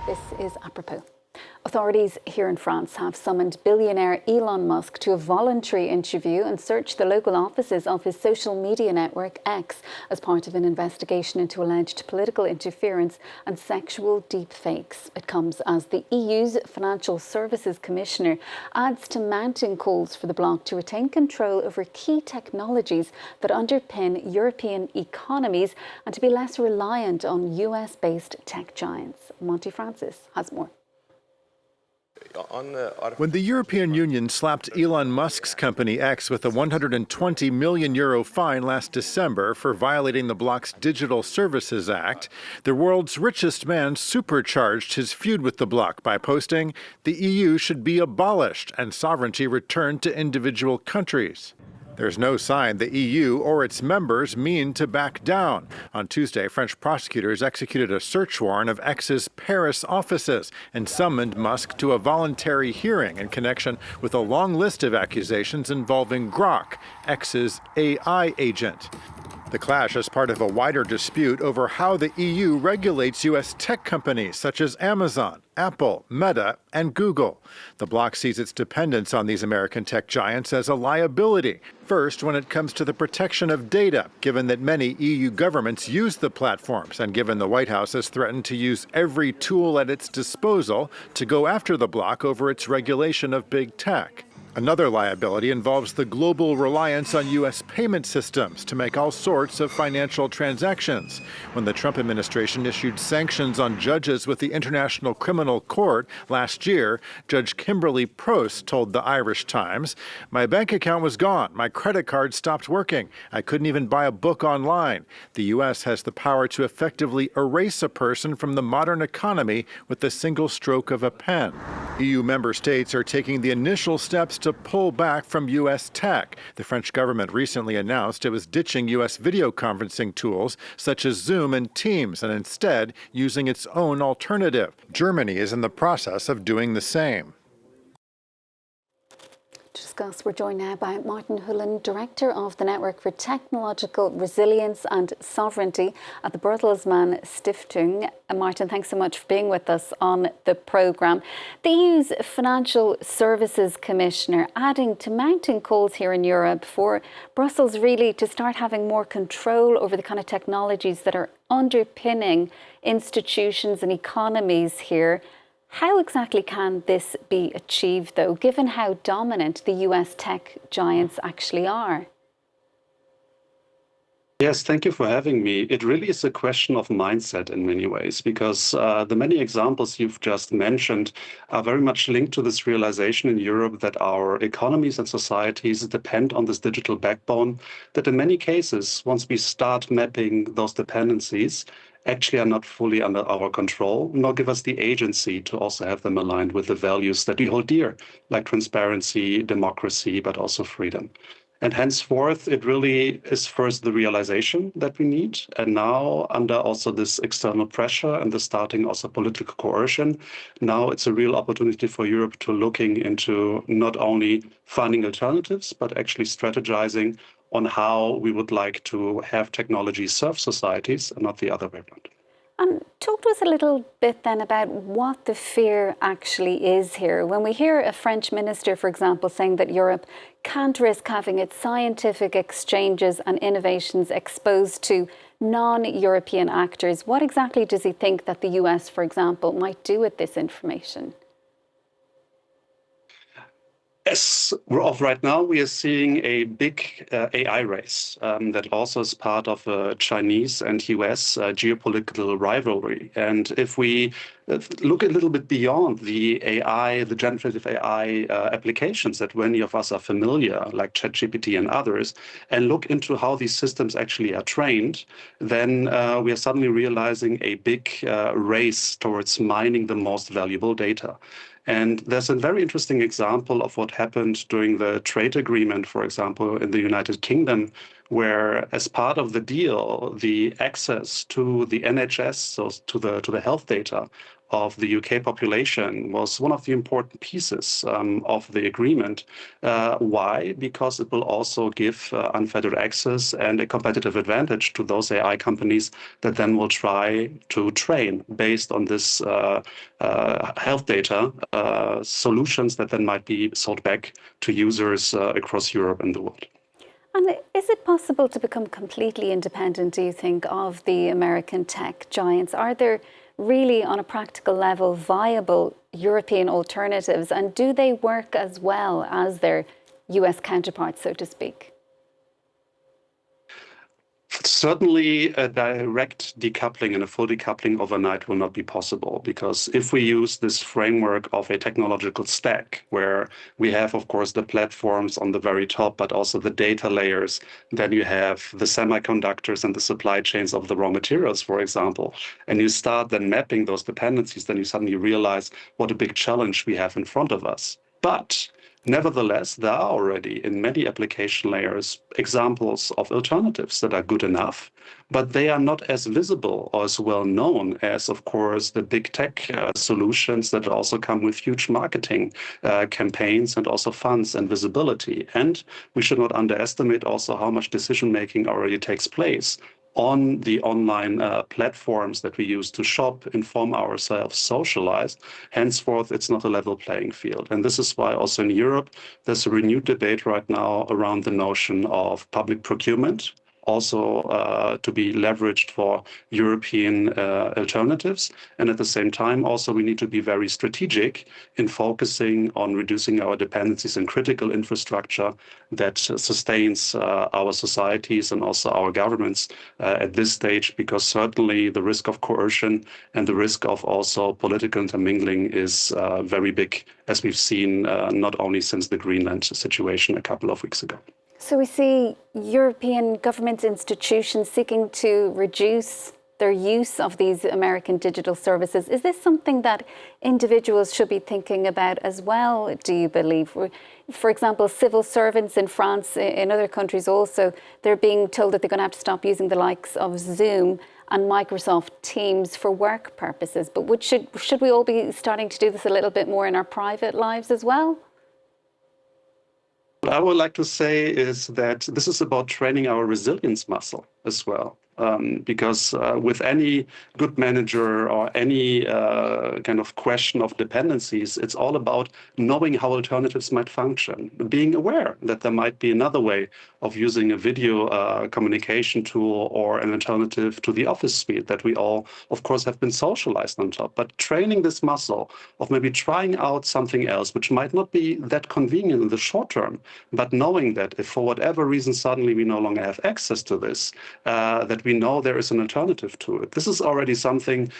This is apropos. Authorities here in France have summoned billionaire Elon Musk to a voluntary interview and searched the local offices of his social media network X as part of an investigation into alleged political interference and sexual deepfakes. It comes as the EU's Financial Services Commissioner adds to mounting calls for the bloc to retain control over key technologies that underpin European economies and to be less reliant on US-based tech giants. Monty Francis has more. When the European Union slapped Elon Musk's company X with a €120 million fine last December for violating the bloc's Digital Services Act, the world's richest man supercharged his feud with the bloc by posting, "The EU should be abolished and sovereignty returned to individual countries." There's no sign the EU or its members mean to back down. On Tuesday, French prosecutors executed a search warrant of X's Paris offices and summoned Musk to a voluntary hearing in connection with a long list of accusations involving Grok, X's AI agent. The clash is part of a wider dispute over how the EU regulates U.S. tech companies such as Amazon, Apple, Meta, and Google. The bloc sees its dependence on these American tech giants as a liability. First, when it comes to the protection of data, given that many EU governments use the platforms and given the White House has threatened to use every tool at its disposal to go after the bloc over its regulation of big tech. Another liability involves the global reliance on U.S. payment systems to make all sorts of financial transactions. When the Trump administration issued sanctions on judges with the International Criminal Court last year, Judge Kimberly Prost told the Irish Times, "My bank account was gone. My credit card stopped working. I couldn't even buy a book online." The U.S. has the power to effectively erase a person from the modern economy with the single stroke of a pen. EU member states are taking the initial steps to pull back from U.S. tech. The French government recently announced it was ditching U.S. video conferencing tools such as Zoom and Teams and instead using its own alternative. Germany is in the process of doing the same. To discuss, we're joined now by Martin Hullin, Director of the Network for Technological Resilience and Sovereignty at the Bertelsmann Stiftung. Martin, thanks so much for being with us on the programme. The EU's Financial Services Commissioner adding to mounting calls here in Europe for Brussels really to start having more control over the kind of technologies that are underpinning institutions and economies here. How exactly can this be achieved, though, given how dominant the US tech giants actually are? Yes, thank you for having me. It really is a question of mindset in many ways, because the many examples you've just mentioned are very much linked to this realization in Europe that our economies and societies depend on this digital backbone, that in many cases, once we start mapping those dependencies, actually are not fully under our control, nor give us the agency to also have them aligned with the values that we hold dear, like transparency, democracy, but also freedom. And henceforth, it really is first the realization that we need. And now, under also this external pressure and the starting also political coercion, now it's a real opportunity for Europe to looking into not only finding alternatives, but actually strategizing on how we would like to have technology serve societies and not the other way around. Talk to us a little bit then about what the fear actually is here. When we hear a French minister, for example, saying that Europe can't risk having its scientific exchanges and innovations exposed to non-European actors, what exactly does he think that the US, for example, might do with this information? As of right now, we are seeing a big AI race that also is part of a Chinese and US geopolitical rivalry. And if we look a little bit beyond the AI, the generative AI applications that many of us are familiar, like ChatGPT and others, and look into how these systems actually are trained, then we are suddenly realizing a big race towards mining the most valuable data. And there's a very interesting example of what happened during the trade agreement, for example, in the United Kingdom where as part of the deal, the access to the NHS, so to the health data of the UK population was one of the important pieces of the agreement. Why? Because it will also give unfettered access and a competitive advantage to those AI companies that then will try to train based on this health data solutions that then might be sold back to users across Europe and the world. And is it possible to become completely independent, do you think, of the American tech giants? Are there really, on a practical level, viable European alternatives? And do they work as well as their US counterparts, so to speak? Certainly, a direct decoupling and a full decoupling overnight will not be possible, because if we use this framework of a technological stack, where we have, of course, the platforms on the very top, but also the data layers, then you have the semiconductors and the supply chains of the raw materials, for example, and you start then mapping those dependencies, then you suddenly realize what a big challenge we have in front of us. But nevertheless, there are already in many application layers examples of alternatives that are good enough, but they are not as visible or as well known as, of course, the big tech solutions that also come with huge marketing campaigns and also funds and visibility. And we should not underestimate also how much decision making already takes place on the online platforms that we use to shop, inform ourselves, socialize. Henceforth, it's not a level playing field. And this is why also in Europe, there's a renewed debate right now around the notion of public procurement, also to be leveraged for European alternatives. And at the same time, also, we need to be very strategic in focusing on reducing our dependencies in critical infrastructure that sustains our societies and also our governments at this stage, because certainly the risk of coercion and the risk of also political intermingling is very big, as we've seen not only since the Greenland situation a couple of weeks ago. So we see European government institutions seeking to reduce their use of these American digital services. Is this something that individuals should be thinking about as well, do you believe? For example, civil servants in France, in other countries also, they're being told that they're going to have to stop using the likes of Zoom and Microsoft Teams for work purposes. But should we all be starting to do this a little bit more in our private lives as well? What I would like to say is that this is about training our resilience muscle as well. Because with any good manager or any kind of question of dependencies, it's all about knowing how alternatives might function, being aware that there might be another way of using a video communication tool or an alternative to the office suite that we all, of course, have been socialized on top. But training this muscle of maybe trying out something else, which might not be that convenient in the short term, but knowing that if for whatever reason suddenly we no longer have access to this, that we know there is an alternative to it. This is already something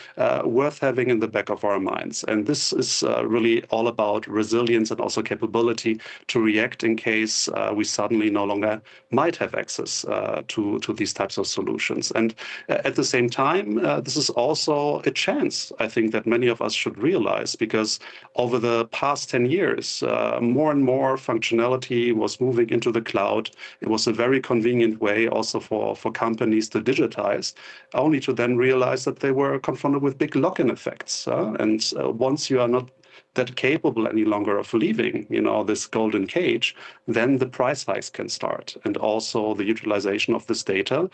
worth having in the back of our minds. And this is really all about resilience and also capability to react in case we suddenly no longer might have access to these types of solutions. And at the same time, this is also a chance, I think, that many of us should realize, because over the past 10 years, more and more functionality was moving into the cloud. It was a very convenient way also for companies to digitize, only to then realize that they were confronted with big lock-in effects. And once you are not that capable any longer of leaving, this golden cage, then the price hikes can start, and also the utilization of this data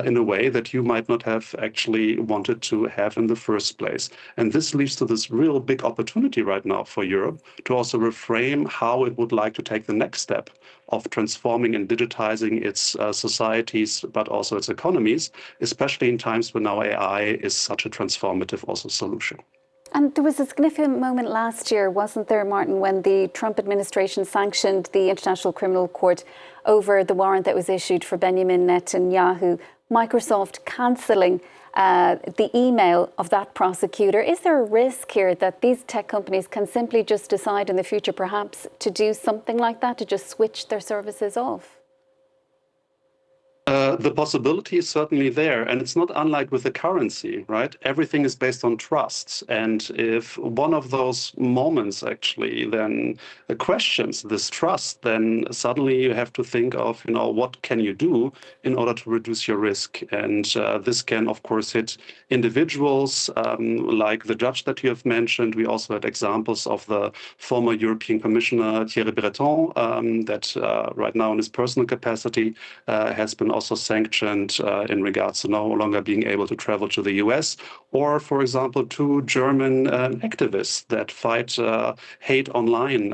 in a way that you might not have actually wanted to have in the first place. And this leads to this real big opportunity right now for Europe to also reframe how it would like to take the next step of transforming and digitizing its societies, but also its economies, especially in times when now AI is such a transformative also solution. And there was a significant moment last year, wasn't there, Martin, when the Trump administration sanctioned the International Criminal Court over the warrant that was issued for Benjamin Netanyahu, Microsoft cancelling the email of that prosecutor. Is there a risk here that these tech companies can simply just decide in the future perhaps to do something like that, to just switch their services off? The possibility is certainly there, and it's not unlike with the currency, right? Everything is based on trust, and if one of those moments actually then questions this trust, then suddenly you have to think of, what can you do in order to reduce your risk? And this can, of course, hit individuals like the judge that you have mentioned. We also had examples of the former European Commissioner Thierry Breton that right now in his personal capacity has been also sanctioned in regards to no longer being able to travel to the US, or, for example, two German activists that fight hate online,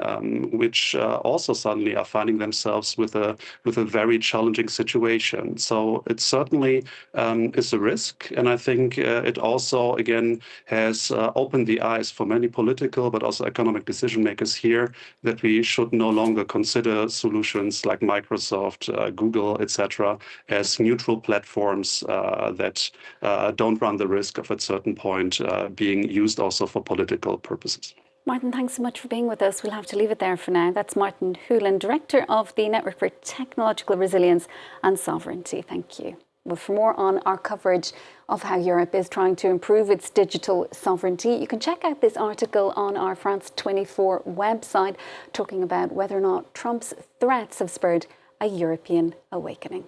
which also suddenly are finding themselves with a very challenging situation. So it certainly is a risk, and I think it also, again, has opened the eyes for many political but also economic decision makers here that we should no longer consider solutions like Microsoft, Google, etc., as neutral platforms that don't run the risk of at certain point being used also for political purposes. Martin, thanks so much for being with us. We'll have to leave it there for now. That's Martin Hullin, Director of the Network for Technological Resilience and Sovereignty. Thank you. Well, for more on our coverage of how Europe is trying to improve its digital sovereignty, you can check out this article on our France 24 website talking about whether or not Trump's threats have spurred a European awakening.